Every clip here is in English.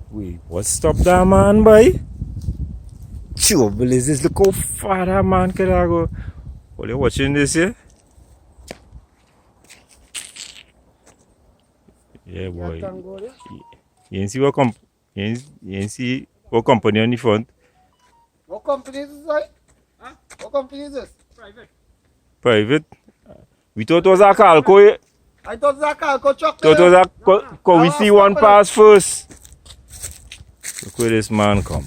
Wait, what stopped that man, boy? Trouble is this, look how far that man could have go. While you watching this here? Yeah, boy. You ain't see what you ain't see what company on the front? What company is this, right? Huh? What company is this? Private. We thought it was a Calco. I thought it was a Calco truck Thought it there. was a we see one pass first. Look where this man come.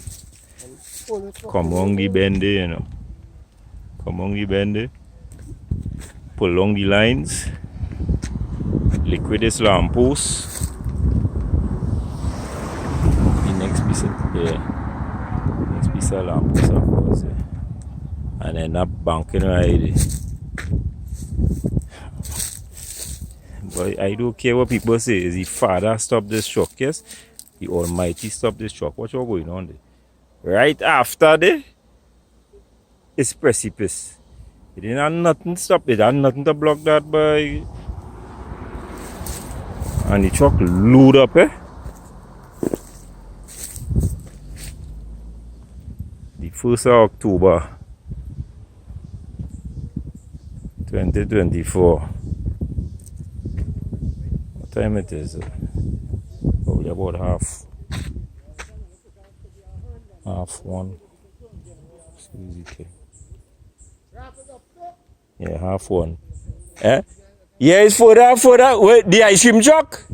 Come on the bend there, you know. Come on the bend there. Pull along the lines. Liquid this lamp post. The next piece of, next piece of lamp post of course, yeah. And then that banking right there. But I don't care what people say. Is the Father stop this truck? Yes, the Almighty stop this truck. What's going on there? Right after there, it's precipice. It didn't have nothing to stop it. Had nothing to block that, boy. And the truck load up, The 1st of October 2024. What time it is? Probably about half 1. Yeah, half 1. Eh? Yeah, it's further. Wait, the ice cream truck?